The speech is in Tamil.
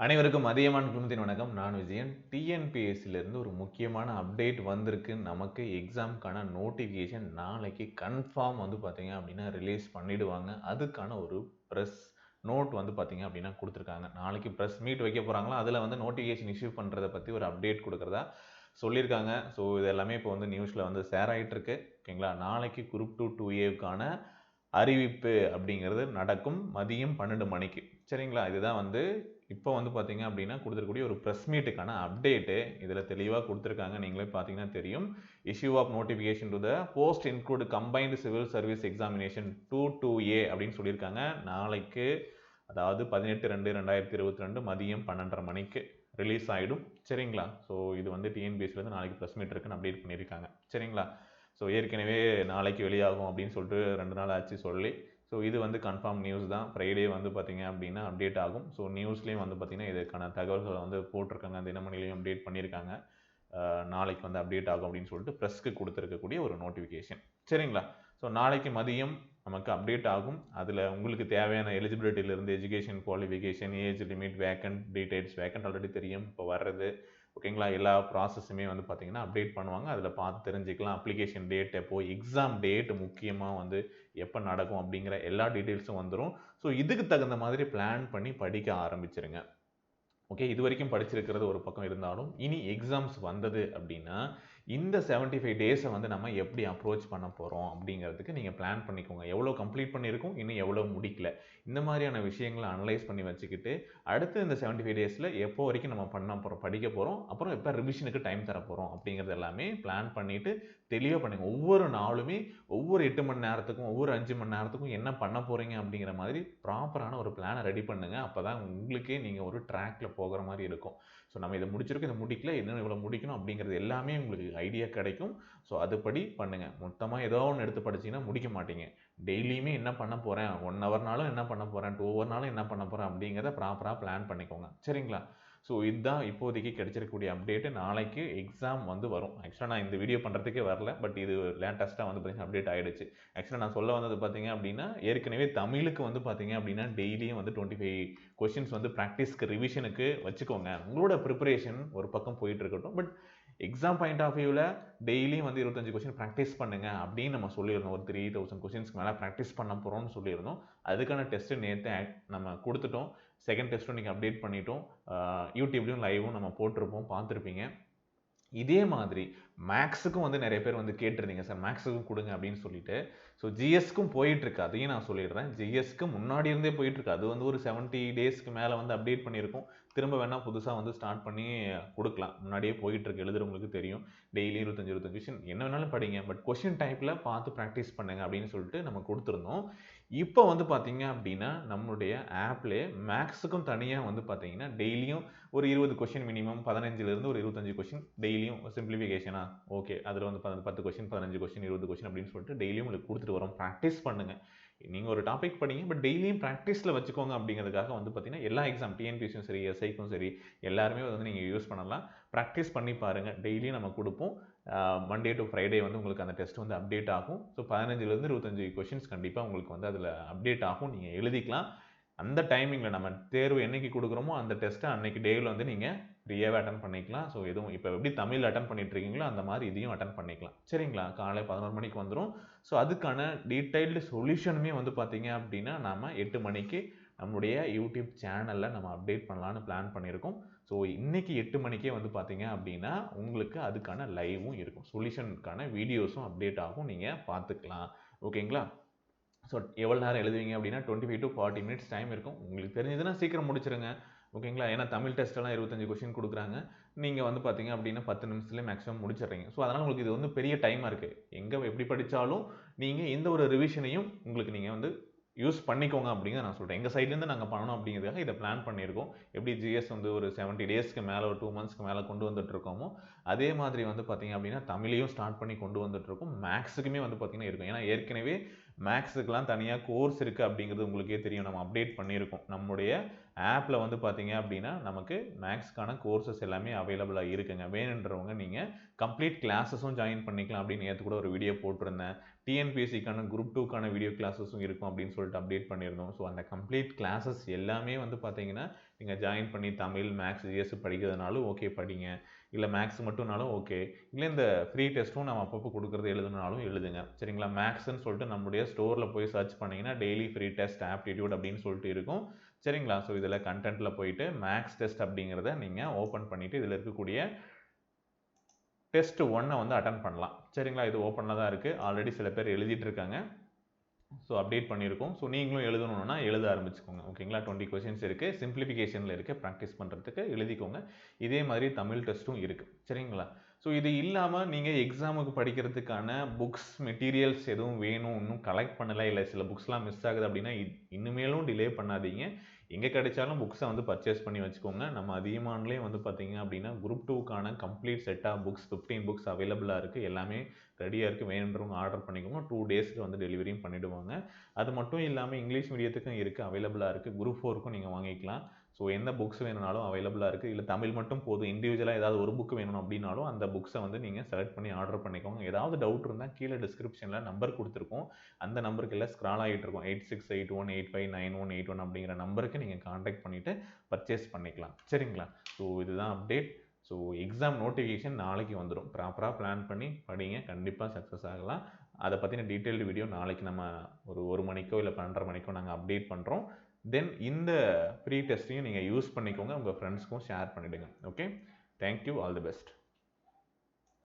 அனைவருக்கும் அதியமான் குழுமத்தின் வணக்கம். நான் விஜயன். டிஎன்பிஎஸ்சிலேருந்து ஒரு முக்கியமான அப்டேட் வந்திருக்கு. நமக்கு எக்ஸாமுக்கான நோட்டிஃபிகேஷன் நாளைக்கு கன்ஃபார்ம் பார்த்தீங்க அப்படின்னா ரிலீஸ் பண்ணிடுவாங்க. அதுக்கான ஒரு ப்ரெஸ் நோட் பார்த்தீங்க அப்படின்னா கொடுத்துருக்காங்க. நாளைக்கு ப்ரெஸ் மீட் வைக்க போகிறாங்களா, அதில் நோட்டிஃபிகேஷன் இஷ்யூ பண்ணுறதை பற்றி ஒரு அப்டேட் கொடுக்குறதா சொல்லியிருக்காங்க. ஸோ இது எல்லாமே இப்போ நியூஸில் ஷேர் ஆகிட்டு இருக்கு. ஓகேங்களா, நாளைக்கு குரூப் 2 2Aவுக்கான அறிவிப்பு அப்படிங்கிறது நடக்கும் மதியம் 12 மணிக்கு. சரிங்களா, இதுதான் இப்போ பார்த்தீங்க அப்படின்னா கொடுத்துருக்கூடிய ஒரு ப்ரெஸ் மீட்டுக்கான அப்டேட்டு. இதில் தெளிவாக கொடுத்துருக்காங்க, நீங்களே பார்த்தீங்கன்னா தெரியும். Issue of notification to the post include combined civil service examination 2 அப்படின்னு சொல்லியிருக்காங்க. நாளைக்கு அதாவது 18/2/2022 மதியம் 12:30 மணிக்கு ரிலீஸ் ஆகிடும். சரிங்களா, ஸோ இது டிஎன்பிஎஸ்சிலேருந்து நாளைக்கு ப்ரெஸ் மீட் இருக்குன்னு அப்டேட் பண்ணியிருக்காங்க. சரிங்களா, ஸோ ஏற்கனவே நாளைக்கு வெளியாகும் அப்படின்னு சொல்லிட்டு 2 நாள் ஆச்சு சொல்லி. ஸோ இது கன்ஃபார்ம் நியூஸ் தான். ஃப்ரைடே பார்த்தீங்க அப்படின்னா அப்டேட் ஆகும். ஸோ நியூஸ்லேயும் பார்த்தீங்கன்னா இதுக்கான தகவல்களை போட்டிருக்காங்க, தினமணிலையும் அப்டேட் பண்ணியிருக்காங்க. நாளைக்கு அப்டேட் ஆகும் அப்படின்னு சொல்லிட்டு ப்ரெஸ்க்கு கொடுத்துருக்கக்கூடிய ஒரு நோட்டிஃபிகேஷன். சரிங்களா, ஸோ நாளைக்கு மதியம் நமக்கு அப்டேட் ஆகும். அதில் உங்களுக்கு தேவையான எலிஜிபிலிட்டியிலேருந்து education qualification, age limit, vacant details, vacant already தெரியும், இப்போ வர்றது. ஓகேங்களா, எல்லா ப்ராசஸுமே பார்த்தீங்கன்னா அப்டேட் பண்ணுவாங்க. அதில் பார்த்து தெரிஞ்சுக்கலாம். அப்ளிகேஷன் டேட் எப்போ, எக்ஸாம் டேட் முக்கியமாக எப்போ நடக்கும் அப்படிங்கிற எல்லா டீட்டெயில்ஸும் வந்துடும். ஸோ இதுக்கு தகுந்த மாதிரி பிளான் பண்ணி படிக்க ஆரம்பிச்சிருங்க. ஓகே, இது வரைக்கும் படிச்சிருக்கிறது ஒரு பக்கம் இருந்தாலும் இனி எக்ஸாம்ஸ் வந்தது அப்படின்னா இந்த 75 டேஸை நம்ம எப்படி அப்ரோச் பண்ண போகிறோம் அப்படிங்கிறதுக்கு நீங்கள் பிளான் பண்ணிக்கோங்க. எவ்வளோ கம்ப்ளீட் பண்ணியிருக்கோம், இன்னும் எவ்வளோ முடிக்கல, இந்த மாதிரியான விஷயங்களை அனலைஸ் பண்ணி வச்சுக்கிட்டு அடுத்து இந்த 75 டேஸில் எப்போ வரைக்கும் நம்ம பண்ண போகிறோம், படிக்க போகிறோம், அப்புறம் எப்போ ரிவிஷனுக்கு டைம் தர போகிறோம் அப்படிங்கிறது எல்லாமே பிளான் பண்ணிவிட்டு தெளிவாக பண்ணுங்க. ஒவ்வொரு நாளுமே ஒவ்வொரு 8 மணி நேரத்துக்கும் ஒவ்வொரு 5 மணி நேரத்துக்கும் என்ன பண்ண போகிறீங்க அப்படிங்கிற மாதிரி ப்ராப்பரான ஒரு பிளானை ரெடி பண்ணுங்கள். அப்போ தான் உங்களுக்கே நீங்கள் ஒரு ட்ராக்கில் போகிற மாதிரி இருக்கும். ஸோ நம்ம இதை முடிச்சிருக்கோம், இதை முடிக்கல, இன்னும் இவ்வளோ முடிக்கணும் அப்படிங்கிறது எல்லாமே உங்களுக்கு ஐடியா கிடைக்கும். ஸோ அதுபடி பண்ணுங்கள். மொத்தமாக ஏதோ ஒன்று எடுத்து படிச்சிங்கன்னா முடிக்க மாட்டீங்க. டெய்லியுமே என்ன பண்ண போகிறேன், 1 ஹவர்னாலும் என்ன பண்ண போகிறேன், 2 ஹவர்னாலும் என்ன பண்ண போகிறேன் அப்படிங்கிறத ப்ராப்பராக பிளான் பண்ணிக்கோங்க. சரிங்களா, ஸோ இதுதான் இப்போதைக்கு கிடைச்சிருக்கக்கூடிய அப்டேட்டு. நாளைக்கு எக்ஸாம் வரும். ஆக்சுவலாக நான் இந்த வீடியோ பண்ணுறதுக்கே வரல, பட் இது லேட்டஸ்ட்டாக பார்த்தீங்கன்னா அப்டேட் ஆகிடுச்சு. ஆக்சுவலாக நான் சொல்ல வந்தது பார்த்தீங்க அப்படின்னா ஏற்கனவே தமிழுக்கு பார்த்தீங்க அப்படின்னா டெய்லியும் 25 கொஷின்ஸ் ப்ராக்டிஸ்க்கு ரிவிஷனுக்கு வச்சுக்கோங்க. உங்களோட ப்ரிப்பரேஷன் ஒரு பக்கம் போயிட்டு இருக்கட்டும். பட் எக்ஸாம் பாயிண்ட் ஆஃப் வியூவில் டெய்லியும் 25 கொஷின் ப்ராக்டிஸ் பண்ணுங்க அப்படின்னு நம்ம சொல்லியிருந்தோம். ஒரு 3000 கொஷின்ஸ்க்கு மேலே ப்ராக்டிஸ் பண்ண போகிறோம்னு சொல்லியிருந்தோம். அதுக்கான டெஸ்ட்டு நேற்று நம்ம கொடுத்துட்டோம். செகண்ட் டெஸ்ட்டும் நீங்கள் அப்டேட் பண்ணிட்டோம். யூடியூப்லேயும் லைவும் நம்ம போட்டிருப்போம், பார்த்துருப்பீங்க. இதே மாதிரி மேக்ஸுக்கும் நிறைய பேர் கேட்டிருந்தீங்க, சார் மேக்ஸுக்கும் கொடுங்க அப்படின்னு சொல்லிட்டு. ஸோ ஜிஎஸ்க்கும் போயிட்டுருக்கு, அதையும் நான் சொல்லிடுறேன். ஜிஎஸ்க்கு முன்னாடி இருந்தே போயிட்டுருக்கு. அது ஒரு 70 டேஸ்க்கு மேலே அப்டேட் பண்ணியிருக்கோம். திரும்ப வேணால் புதுசாக ஸ்டார்ட் பண்ணி கொடுக்கலாம். முன்னாடியே போயிட்டுருக்கு, எழுதுறவங்களுக்கு தெரியும். டெய்லி 25 கொஷின் என்ன வேணாலும் படிங்க, பட் கொஷின் டைப்பில் பார்த்து ப்ராக்டிஸ் பண்ணுங்க அப்படின்னு சொல்லிட்டு நம்ம கொடுத்துருந்தோம். இப்போ பார்த்தீங்க அப்படின்னா நம்மளுடைய ஆப்லேயே மேக்ஸுக்கும் தனியாக பார்த்தீங்கன்னா டெய்லியும் ஒரு 20 கொஷின் மினிமம், 15லேருந்து ஒரு 25 கொஷின் டெய்லியும் சிம்பிளிஃபிகேஷனா ஓகே, அதில் 10 கொஷின், 15 கொஷின், 20 கொஷின் அப்படின்னு சொல்லிட்டு டெய்லியும் உங்களுக்கு கொடுத்துட்டு வரோம். ப்ராக்டிஸ் பண்ணுங்கள். நீங்கள் ஒரு டாபிக் படிங்க, பட் டெய்லியும் ப்ராக்டிஸில் வச்சுக்கோங்க. அப்படிங்கிறதுக்காக பார்த்தீங்கன்னா எல்லா எக்ஸாம் டிஎன்பிஎஸ்சியும் சரி, எஸ்ஐக்கும் சரி, எல்லாருமே நீங்கள் யூஸ் பண்ணலாம். ப்ராக்டிஸ் பண்ணி பாருங்கள். டெய்லியும் நம்ம கொடுப்போம். மண்டே டு ஃப்ரைடே உங்களுக்கு அந்த டெஸ்ட் அப்டேட் ஆகும். ஸோ 15லேருந்து 25 கொஷின்ஸ் கண்டிப்பாக உங்களுக்கு அதில் அப்டேட் ஆகும். நீங்கள் எழுதிக்கலாம். அந்த டைமிங்கில் நம்ம தேர்வு என்னைக்கு கொடுக்குறோமோ அந்த டெஸ்ட்டை அன்னைக்கு டேவில் நீங்கள் ஃப்ரீயாகவே அட்டன் பண்ணிக்கலாம். ஸோ எதுவும் இப்போ எப்படி தமிழ் அட்டன் பண்ணிட்டு இருக்கீங்களோ அந்த மாதிரி இதையும் அட்டன் பண்ணிக்கலாம். சரிங்களா, காலை 11 மணிக்கு வந்துடும். ஸோ அதுக்கான டீட்டெயில்டு சொல்யூஷனுமே பார்த்தீங்க அப்படின்னா நாம் 8 மணிக்கு நம்முடைய யூடியூப் சேனலில் நம்ம அப்டேட் பண்ணலான்னு பிளான் பண்ணியிருக்கோம். ஸோ இன்றைக்கி 8 மணிக்கே பார்த்தீங்க அப்படின்னா உங்களுக்கு அதுக்கான லைவும் இருக்கும், சொல்யூஷனுக்கான வீடியோஸும் அப்டேட் ஆகும், நீங்கள் பார்த்துக்கலாம். ஓகேங்களா, ஸோ எவ்வளோ நேரம் எழுதுவீங்க அப்படின்னா 25 to 40 மினிட்ஸ் டைம் இருக்கும். உங்களுக்கு தெரிஞ்சதுன்னா சீக்கிரம் முடிச்சிருங்க. ஓகேங்களா, ஏன்னா தமிழ் டெஸ்ட்டெல்லாம் 25 கொஷின் கொடுக்குறாங்க. நீங்கள் பார்த்தீங்க அப்படின்னா 10 நிமிஷத்துலேயே மேக்ஸிமம் முடிச்சிடுறீங்க. ஸோ அதனால் உங்களுக்கு இது பெரிய டைமாக இருக்குது. எங்கே எப்படி படித்தாலும் நீங்கள் எந்த ஒரு ரிவிஷனையும் உங்களுக்கு நீங்கள் யூஸ் பண்ணிக்கோங்க அப்படிங்கிறத நான் சொல்கிறேன். எங்கள் சைட்லேருந்து நாங்கள் பண்ணணும் அப்படிங்கிறதுக்காக இதை பிளான் பண்ணியிருக்கோம். எப்படி ஜிஎஸ் ஒரு 70 டேஸ்க்கு மேலே, ஒரு 2 மந்த்ஸ்க்கு மேலே கொண்டு வந்துட்டுருக்கோமோ அதே மாதிரி பார்த்தீங்க அப்படின்னா தமிழையும் ஸ்டார்ட் பண்ணி கொண்டு வந்துட்டுருக்கோம். மேக்ஸுக்குமே பார்த்தீங்கன்னா இருக்கும். ஏன்னா ஏற்கனவே மேக்ஸுக்கெலாம் தனியாக கோர்ஸ் இருக்குது அப்படிங்கிறது உங்களுக்கே தெரியும். நம்ம அப்டேட் பண்ணியிருக்கோம். நம்முடைய ஆப்பில் வந்து பார்த்தீங்க அப்படின்னா நமக்கு மேக்ஸ்க்கான கோர்சஸ் எல்லாமே அவைலபிளாக இருக்குங்க. வேணுன்றவங்க நீங்கள் கம்ப்ளீட் கிளாஸஸும் ஜாயின் பண்ணிக்கலாம் அப்படின்னு நேற்று கூட ஒரு வீடியோ போட்டிருந்தேன். டிஎன்பிஎஸ்சிக்கான குரூப் 2க்கான வீடியோ கிளாஸஸும் இருக்கும் அப்படின்னு சொல்லிட்டு அப்டேட் பண்ணியிருந்தோம். ஸோ அந்த கம்ப்ளீட் கிளாஸஸ் எல்லாமே வந்து பார்த்தீங்கன்னா நீங்கள் ஜாயின் பண்ணி தமிழ், மேக்ஸ், ஜிஎஸ் படிக்கிறதுனாலும் ஓகே படிங்க. இல்லை மேக்ஸ் மட்டும்னாலும் ஓகே. இல்லை இந்த ஃப்ரீ டெஸ்ட்டும் நம்ம அப்பப்போ கொடுக்குறது எழுதுனாலும் எழுதுங்க. சரிங்களா? மேக்ஸ்ன்னு சொல்லிட்டு நம்முடைய ஸ்டோரில் போய் சர்ச் பண்ணிங்கன்னா டெய்லி ஃப்ரீ டெஸ்ட் ஆப்டிடியூட் அப்படின்னு சொல்லிட்டு இருக்கும். சரிங்களா? ஸோ இதில் கண்டென்ட்டில் போயிட்டு மேக்ஸ் டெஸ்ட் அப்படிங்கிறத நீங்கள் ஓப்பன் பண்ணிவிட்டு இதில் இருக்கக்கூடிய டெஸ்ட் 1 வந்து அட்டன் பண்ணலாம். சரிங்களா? இது ஓப்பனில் தான் இருக்குது. ஆல்ரெடி சில பேர் எழுதிட்டு இருக்காங்க. ஸோ அப்டேட் பண்ணியிருக்கோம். ஸோ நீங்களும் எழுதணும்னா எழுத ஆரம்பிச்சுக்கோங்க. ஓகேங்களா? 20 கொஷின்ஸ் இருக்குது. சிம்பிளிஃபிகேஷனில் இருக்குது. ப்ராக்டிஸ் பண்ணுறதுக்கு எழுதிக்கோங்க. இதே மாதிரி தமிழ் டெஸ்ட்டும் இருக்குது. சரிங்களா? ஸோ இது இல்லாமல் நீங்கள் எக்ஸாமுக்கு படிக்கிறதுக்கான புக்ஸ், மெட்டீரியல்ஸ் எதுவும் வேணும், இன்னும் கலெக்ட் பண்ணலை, இல்லை சில புக்ஸ்லாம் மிஸ் ஆகுது அப்படின்னா இன்னுமேலும் டிலே பண்ணாதீங்க. எங்கே கிடைச்சாலும் புக்ஸை வந்து பர்ச்சேஸ் பண்ணி வச்சுக்கோங்க. நம்ம அதியமான்லேயே வந்து பார்த்தீங்க அப்படின்னா குரூப் 2க்கான complete set of books 15 books அவைலபிளாக இருக்குது. எல்லாமே ரெடியாக இருக்குது. வேணுன்றவங்க ஆர்டர் பண்ணிக்கோங்க. 2 டேஸில் வந்து டெலிவரியும் பண்ணிவிடுவாங்க. அது மட்டும் இல்லாமல் இங்கிலீஷ் மீடியத்துக்கும் இருக்குது, அவைலபிளாக இருக்குது. குரூப் 4க்கும் நீங்கள் வாங்கிக்கலாம். ஸோ எந்த புக்ஸ் வேணுனாலும் அவைலபிளாக இருக்குது. இல்லை தமிழ் மட்டும் போதும், இண்டிவிஜுவலாக ஏதாவது ஒரு புக் வேணும் அப்படின்னாலும் அந்த புக்ஸை வந்து நீங்கள் செலக்ட் பண்ணி ஆர்டர் பண்ணிக்கோங்க. ஏதாவது டவுட் இருந்தால் கீழே டிஸ்கிரிப்ஷனில் நம்பர் கொடுத்துருக்கோம். அந்த நம்பருக்கு எல்லாம் ஸ்க்ரால் ஆகிட்டு இருக்கும். 8681859181 அப்படிங்கிற நம்பருக்கு நீங்கள் காண்டாக்ட் பண்ணிவிட்டு பர்ச்சேஸ் பண்ணிக்கலாம். சரிங்களா? ஸோ இதுதான் அப்டேட். ஸோ எக்ஸாம் நோட்டிஃபிகேஷன் நாளைக்கு வந்துடும். ப்ராப்பராக பிளான் பண்ணி படிங்க, கண்டிப்பாக சக்ஸஸ் ஆகலாம். அதை பற்றின டீட்டெயில்டு வீடியோ நாளைக்கு நம்ம ஒரு மணிக்கோ இல்லை 12:30 மணிக்கோ நாங்கள் அப்டேட் பண்ணுறோம். தென் இந்த ஃப்ரீ டெஸ்ட்டையும் நீங்கள் யூஸ் பண்ணிக்கோங்க, உங்கள் ஃப்ரெண்ட்ஸ்க்கும் ஷேர் பண்ணிவிடுங்க. Okay, thank you, all the best.